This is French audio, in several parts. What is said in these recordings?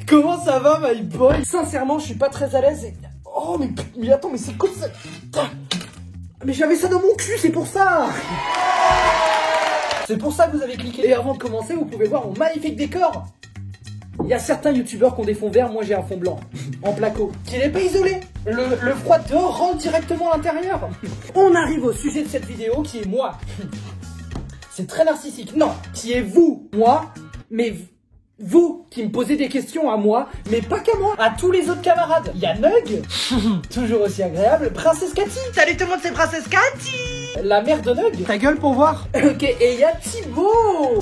Comment ça va, my boy? Sincèrement, je suis pas très à l'aise et... Oh, mais attends, mais c'est quoi ça? Mais j'avais ça dans mon cul, c'est pour ça. C'est pour ça que vous avez cliqué. Et avant de commencer, vous pouvez voir mon magnifique décor. Il y a certains youtubeurs qui ont des fonds verts, moi j'ai un fond blanc, en placo, qui n'est pas isolé. Le froid dehors rentre directement à l'intérieur. On arrive au sujet de cette vidéo qui est moi. C'est très narcissique. Non, qui est vous, moi, mais vous qui me posez des questions à moi, mais pas qu'à moi, à tous les autres camarades. Il y a Nug, toujours aussi agréable, Princesse Cathy. Salut tout le monde, c'est Princesse Cathy. La mère de Nug. Ta gueule pour voir. Ok, et il y a Thibaut.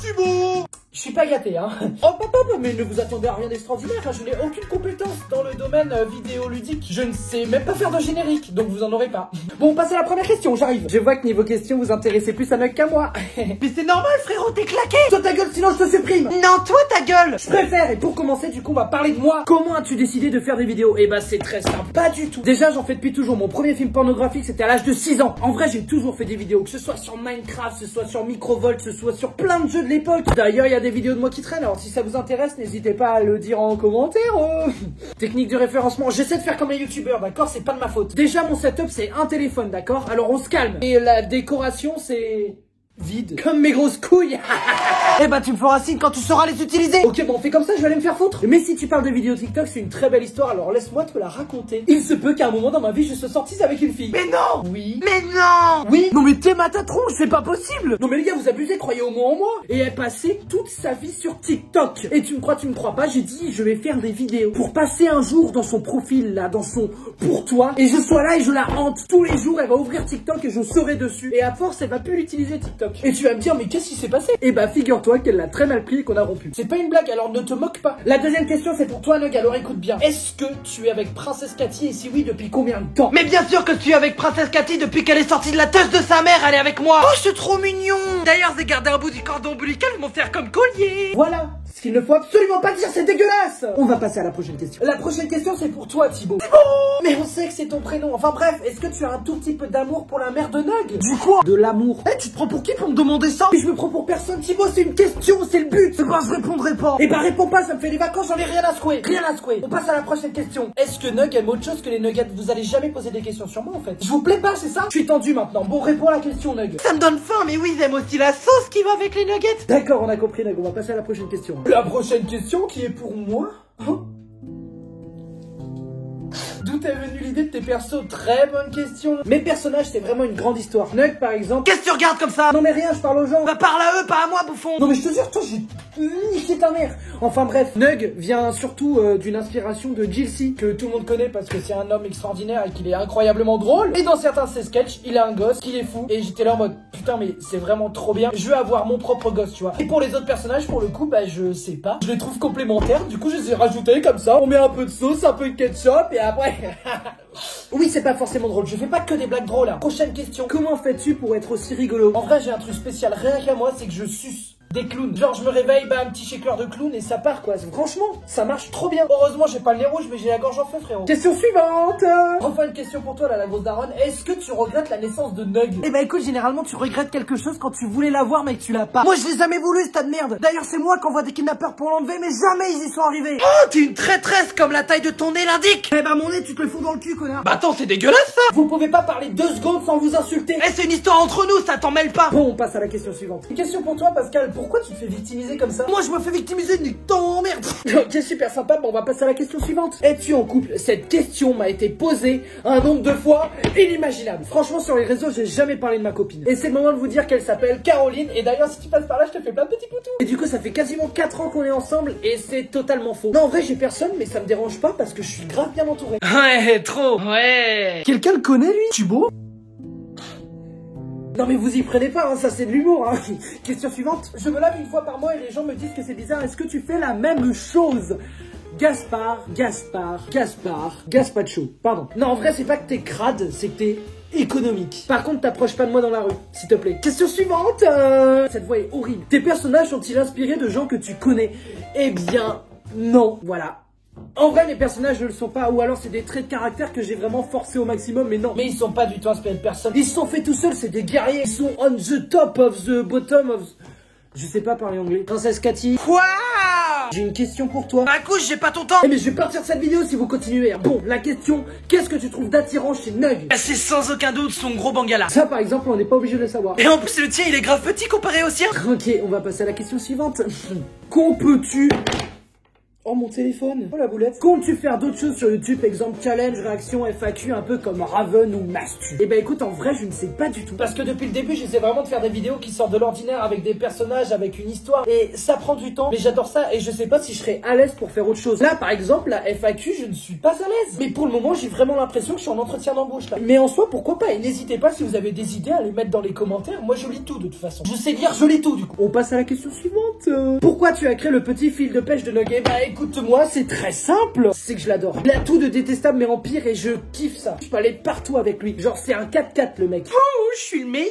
Je suis pas gâté, hein. Oh papa, mais ne vous attendez à rien d'extraordinaire, hein. Je n'ai aucune compétence dans le domaine vidéoludique. Je ne sais même pas faire de générique, donc vous en aurez pas. Bon, on passe à la première question, j'arrive. Je vois que niveau question, vous intéressez plus à Nug qu'à moi. Mais c'est normal frérot, t'es claqué. Toi ta gueule, sinon je te supprime. Non, toi ta gueule. Je préfère, et pour commencer, du coup, on va parler de moi. Comment as-tu décidé de faire des vidéos? Eh bah c'est très simple, pas du tout. Déjà, j'en fais depuis toujours. Mon premier film pornographique, c'était à l'âge de 6 ans. En vrai, j'ai toujours fait des vidéos, que ce soit sur Minecraft, que ce soit sur Microvolt, que ce soit sur plein de jeux de l'époque. D'ailleurs, il y a des vidéos de moi qui traînent. Alors si ça vous intéresse, n'hésitez pas à le dire en commentaire. Technique de référencement, j'essaie de faire comme les youtubeurs, d'accord? C'est pas de ma faute. Déjà mon setup c'est un téléphone, d'accord? Alors on se calme. Et la décoration c'est... vide. Comme mes grosses couilles. Eh bah tu me feras signe quand tu sauras les utiliser. Ok, bon on fait comme ça, je vais aller me faire foutre. Mais si tu parles de vidéos TikTok, c'est une très belle histoire, alors laisse-moi te la raconter. Il se peut qu'à un moment dans ma vie, je sois sortie avec une fille. Mais non. Oui. Mais non. Oui. Non mais t'es ma ta tronche, c'est pas possible. Non mais les gars, vous abusez, croyez au moins en moi. Et elle passait toute sa vie sur TikTok. Et tu me crois pas, j'ai dit je vais faire des vidéos pour passer un jour dans son profil là, dans son pour toi, et je sois là et je la hante tous les jours. Elle va ouvrir TikTok et je serai dessus. Et à force, elle va plus l'utiliser TikTok. Et tu vas me dire mais qu'est-ce qui s'est passé? Et bah figure-toi qu'elle l'a très mal pris et qu'on a rompu. C'est pas une blague, alors ne te moque pas. La deuxième question c'est pour toi Nug, alors écoute bien. Est-ce que tu es avec Princesse Cathy et si oui, depuis combien de temps? Mais bien sûr que tu es avec Princesse Cathy depuis qu'elle est sortie de la teuse de sa mère, elle est avec moi. Oh c'est trop mignon. D'ailleurs j'ai gardé un bout du cordon ombilical pour m'en faire comme collier. Voilà, ce qu'il ne faut absolument pas dire, c'est dégueulasse. On va passer à la prochaine question. La prochaine question c'est pour toi Thibaut. Mais on sait que c'est ton prénom. Enfin bref, est-ce que tu as un tout petit peu d'amour pour la mère de Nug? Du quoi? De l'amour. Eh tu te prends pour qui pour me demander ça? Mais je me prends pour personne Thibaut, c'est une question, c'est le but. C'est quoi, je répondrai pas. Et bah réponds pas, ça me fait les vacances, j'en ai rien à secouer. Rien à secouer. On passe à la prochaine question. Est-ce que Nug aime autre chose que les nuggets? Vous allez jamais poser des questions sur moi en fait. Je vous plais pas, c'est ça? Je suis tendu maintenant. Bon, réponds à la question Nug. Ça me donne faim, mais oui, j'aime aussi la sauce qui va avec les nuggets. D'accord, on a compris Nug, on va passer à la prochaine question. La prochaine question qui est pour moi. D'où est venue l'idée de tes persos? Très bonne question. Mes personnages, c'est vraiment une grande histoire. Nug, par exemple. Qu'est-ce que tu regardes comme ça? Non mais rien, je parle aux gens. Bah parle à eux, pas à moi, bouffon. Non mais je te jure, toi, j'ai niqué ta mère. Enfin bref, Nug vient surtout d'une inspiration de Jilcy, que tout le monde connaît parce que c'est un homme extraordinaire et qu'il est incroyablement drôle. Et dans certains de ses sketchs, il a un gosse qui est fou. Et j'étais là en mode, putain mais c'est vraiment trop bien. Je veux avoir mon propre gosse, tu vois. Et pour les autres personnages, pour le coup, bah je sais pas. Je les trouve complémentaires. Du coup, je les ai rajoutés comme ça. On met un peu de sauce, un peu de ketchup et après... Oui, c'est pas forcément drôle, je fais pas que des blagues drôles là. Prochaine question, comment fais-tu pour être aussi rigolo? En vrai j'ai un truc spécial, rien qu'à moi, c'est que je suce des clowns. Genre je me réveille, bah un petit shaker de clown et ça part quoi. Franchement, ça marche trop bien. Heureusement j'ai pas le nez rouge mais j'ai la gorge en feu frérot. Question suivante. Enfin une question pour toi là, la grosse daronne. Est-ce que tu regrettes la naissance de Nug? Eh bah écoute, généralement tu regrettes quelque chose quand tu voulais l'avoir mais que tu l'as pas. Moi je l'ai jamais voulu ce tas de merde. D'ailleurs c'est moi qui envoie des kidnappeurs pour l'enlever mais jamais ils y sont arrivés. Oh t'es une traîtresse comme la taille de ton nez l'indique. Eh bah mon nez tu te le fous dans le cul connard. Bah attends c'est dégueulasse ça. Vous pouvez pas parler 2 secondes sans vous insulter. Eh c'est une histoire entre nous, ça t'en mêle pas. Bon on passe à la question suivante. Une question pour toi Pascal, pourquoi tu te fais victimiser comme ça? Moi je me fais victimiser, nique ton merde. Ok super sympa, bon on va passer à la question suivante. Es-tu en couple? Cette question m'a été posée un nombre de fois inimaginable. Franchement sur les réseaux j'ai jamais parlé de ma copine. Et c'est le moment de vous dire qu'elle s'appelle Caroline. Et d'ailleurs si tu passes par là je te fais plein de petits poutous. Et du coup ça fait quasiment 4 ans qu'on est ensemble et c'est totalement faux. Non en vrai j'ai personne mais ça me dérange pas parce que je suis grave bien entouré. Ouais trop. Ouais. Quelqu'un le connaît lui? Thibaut? Non mais vous y prenez pas, hein, ça c'est de l'humour hein. Question suivante. Je me lave une fois par mois et les gens me disent que c'est bizarre. Est-ce que tu fais la même chose? Gaspacho. Pardon. Non en vrai c'est pas que t'es crade, c'est que t'es économique. Par contre t'approches pas de moi dans la rue, s'il te plaît. Question suivante. Cette voix est horrible. Tes personnages sont-ils inspirés de gens que tu connais? Eh bien non. Voilà. En vrai les personnages ne le sont pas, ou alors c'est des traits de caractère que j'ai vraiment forcé au maximum, mais non. Mais ils sont pas du tout inspirés de personne. Ils se sont faits tout seuls, c'est des guerriers. Ils sont on the top of the bottom of... Je sais pas parler anglais. Princesse Cathy. Waouh. J'ai une question pour toi. Bah couche, j'ai pas ton temps. Eh mais je vais partir de cette vidéo si vous continuez. Bon, la question, qu'est-ce que tu trouves d'attirant chez Nug? Bah, c'est sans aucun doute son gros bangala. Ça par exemple, on n'est pas obligé de le savoir. Et en plus le tien il est grave petit comparé au sien. Ok, on va passer à la question suivante. Qu'en peux-tu... Oh mon téléphone. Oh la boulette. Comptes-tu faire d'autres choses sur YouTube, exemple challenge, réaction, FAQ, un peu comme Raven ou Mastu? Eh ben écoute, en vrai je ne sais pas du tout. Parce que depuis le début j'essaie vraiment de faire des vidéos qui sortent de l'ordinaire avec des personnages, avec une histoire. Et ça prend du temps, mais j'adore ça et je sais pas si je serais à l'aise pour faire autre chose. Là par exemple, la FAQ, je ne suis pas à l'aise. Mais pour le moment j'ai vraiment l'impression que je suis en entretien d'embauche là. Mais en soi pourquoi pas, et n'hésitez pas si vous avez des idées à les mettre dans les commentaires. Moi je lis tout de toute façon. Je sais lire, je lis tout du coup. On passe à la question suivante. Pourquoi tu as créé le petit fil de pêche de Nug? Eh bah écoute-moi, c'est très simple. C'est que je l'adore. Il a tout de détestable mais en pire et je kiffe ça. Je peux aller partout avec lui. Genre c'est un 4x4 le mec. Oh, je suis le meilleur.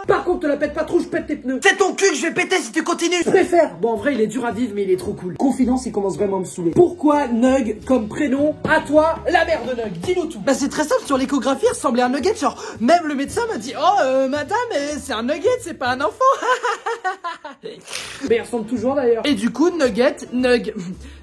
Par contre te la pète pas trop, je pète tes pneus. C'est ton cul que je vais péter si tu continues. Je préfère. Bon en vrai il est dur à vivre mais il est trop cool. Confidence, il commence vraiment à me saouler. Pourquoi Nug comme prénom? À toi la mère de Nug, dis-nous tout. Bah c'est très simple, sur l'échographie il ressemblait à un nugget. Genre même le médecin m'a dit oh madame c'est un nugget, c'est pas un enfant. Mais il ressemble toujours d'ailleurs. Et du coup nugget, Nug.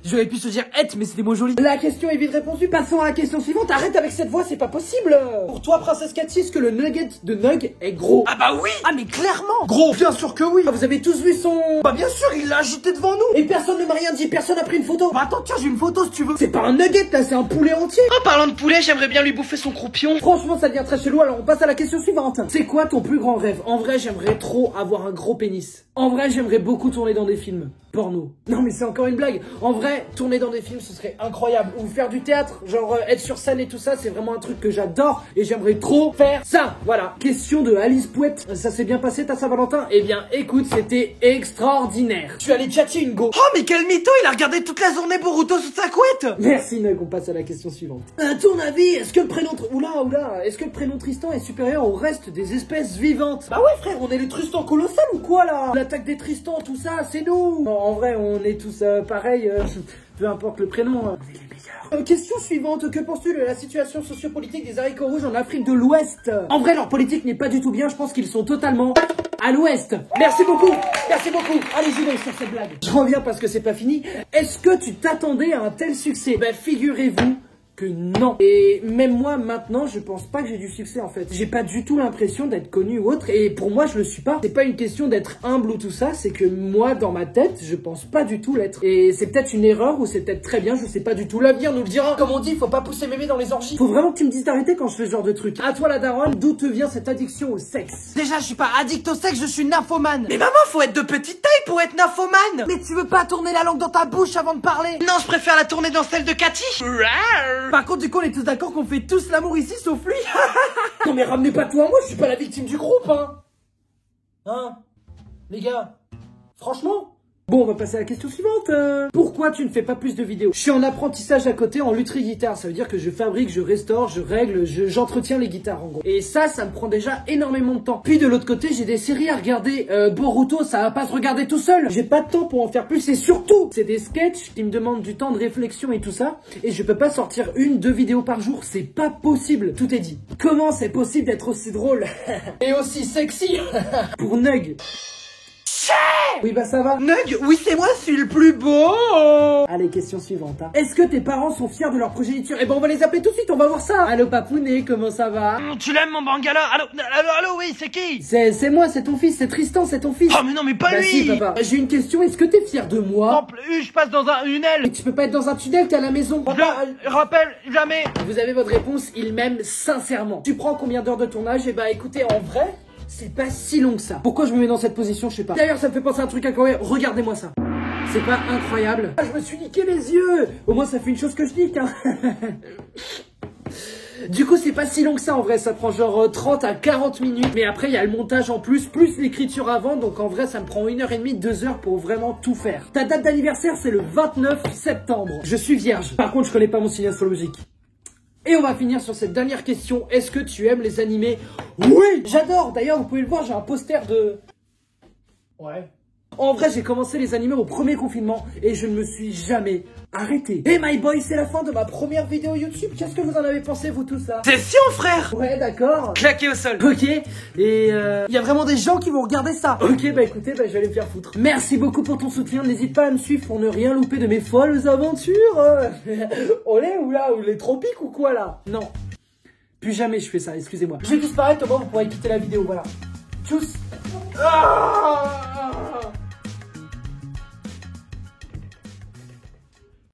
J'aurais pu se dire et mais c'est des mots jolis. La question est vite répondue. Passons à la question suivante. Arrête avec cette voix, c'est pas possible. Pour toi princesse Cathy, est-ce que le nugget de Nug est gros? Ah bah oui. Ah mais clairement. Gros, bien sûr que oui. Vous avez tous vu son... Bah bien sûr, il l'a agité devant nous. Et personne ne m'a rien dit, personne n'a pris une photo. Bah attends, tiens, j'ai une photo si tu veux. C'est pas un nugget là, c'est un poulet entier. En parlant de poulet, j'aimerais bien lui bouffer son croupion. Franchement, ça devient très chelou, alors on passe à la question suivante. C'est quoi ton plus grand rêve? En vrai, j'aimerais trop avoir un gros pénis. En vrai, j'aimerais beaucoup tourner dans des films porno. Non mais c'est encore une blague. En vrai, tourner dans des films, ce serait incroyable. Ou faire du théâtre, genre être sur scène et tout ça, c'est vraiment un truc que j'adore. Et j'aimerais trop faire ça. Voilà. Question de Alice Pouette. Ça s'est bien passé ta Saint-Valentin? Eh bien, écoute, c'était extraordinaire. Je suis allé tchatcher une go. Oh mais quel mytho, il a regardé toute la journée Boruto sous sa couette. Merci Nug, on passe à la question suivante. À ton avis, est-ce que le prénom... est-ce que le prénom Tristan est supérieur au reste des espèces vivantes? Bah ouais frère, on est les Tristan colossales ou quoi là? L'attaque des Tristans, tout ça, c'est nous. Non, en vrai, on est tous pareils, peu importe le prénom. On est les meilleurs. Question suivante, que penses-tu de la situation sociopolitique des haricots rouges en Afrique de l'Ouest? En vrai, leur politique n'est pas du tout bien, je pense qu'ils sont totalement à l'Ouest. Merci beaucoup, merci beaucoup. Allez, j'y vais sur cette blague. Je reviens parce que c'est pas fini. Est-ce que tu t'attendais à un tel succès? Bah figurez-vous que non. Et même moi maintenant je pense pas que j'ai du succès en fait. J'ai pas du tout l'impression d'être connu ou autre, et pour moi je le suis pas. C'est pas une question d'être humble ou tout ça, c'est que moi dans ma tête je pense pas du tout l'être. Et c'est peut-être une erreur ou c'est peut-être très bien, je sais pas du tout. L'avenir nous le dira. Comme on dit, faut pas pousser mémé dans les orgies. Faut vraiment que tu me dises d'arrêter quand je fais ce genre de truc. À toi la daronne, d'où te vient cette addiction au sexe? Déjà je suis pas addict au sexe, je suis nymphomane. Mais maman, faut être de petite taille pour être nymphomane. Mais tu veux pas tourner la langue dans ta bouche avant de parler? Non, je préfère la tourner dans celle de Cathy. Par contre, du coup, on est tous d'accord qu'on fait tous l'amour ici, sauf lui. Non mais ramenez pas tout à moi, je suis pas la victime du groupe, hein. Hein? Les gars, franchement. Bon, on va passer à la question suivante. Pourquoi tu ne fais pas plus de vidéos? Je suis en apprentissage à côté en lutherie guitare. Ça veut dire que je fabrique, je restaure, je règle, j'entretiens les guitares en gros. Et ça me prend déjà énormément de temps. Puis de l'autre côté, j'ai des séries à regarder. Boruto, ça va pas se regarder tout seul. J'ai pas de temps pour en faire plus et surtout, c'est des sketchs qui me demandent du temps de réflexion et tout ça. Et je peux pas sortir 1-2 vidéos par jour. C'est pas possible. Tout est dit. Comment c'est possible d'être aussi drôle et aussi sexy pour Nug? Oui bah ça va. Nug, oui c'est moi, je suis le plus beau. Allez, question suivante. Hein. Est-ce que tes parents sont fiers de leur progéniture? Eh ben on va les appeler tout de suite, on va voir ça. Allô papounet, comment ça va? Tu l'aimes mon bangala? Allô, oui, c'est qui? C'est moi, c'est ton fils, c'est Tristan, c'est ton fils. Oh mais non mais pas bah, lui. Si papa. J'ai une question, est-ce que t'es fier de moi? Non plus, je passe dans un tunnel. Mais tu peux pas être dans un tunnel, t'es à la maison. Papa, je rappelle jamais. Vous avez votre réponse, il m'aime sincèrement. Tu prends combien d'heures de tournage? Eh bah écoutez, en vrai, c'est pas si long que ça. Pourquoi je me mets dans cette position, je sais pas. D'ailleurs, ça me fait penser à un truc incroyable. Regardez-moi ça. C'est pas incroyable? Ah, je me suis niqué les yeux. Au moins, ça fait une chose que je nique, hein. Du coup, c'est pas si long que ça en vrai. Ça prend genre 30 à 40 minutes. Mais après, il y a le montage en plus l'écriture avant. Donc en vrai, ça me prend 1h30, 2 heures pour vraiment tout faire. Ta date d'anniversaire, c'est le 29 septembre. Je suis vierge. Par contre, je connais pas mon signe astrologique. Et on va finir sur cette dernière question. Est-ce que tu aimes les animés? Oui, j'adore. D'ailleurs, vous pouvez le voir, j'ai un poster de... Ouais. En vrai, j'ai commencé les animés au premier confinement et je ne me suis jamais arrêté. Et my boy, c'est la fin de ma première vidéo YouTube. Qu'est-ce que vous en avez pensé, vous tous là? C'est Sion, frère. Ouais, d'accord. Claqué au sol. Ok, et il y a vraiment des gens qui vont regarder ça. Ok, bah écoutez, bah je vais aller me faire foutre. Merci beaucoup pour ton soutien, n'hésite pas à me suivre pour ne rien louper de mes folles aventures. Olé, ou là, ou les tropiques ou quoi là? Non, plus jamais je fais ça, excusez-moi. Je vais disparaître, au moins vous pourrez quitter la vidéo, voilà. Tchuss.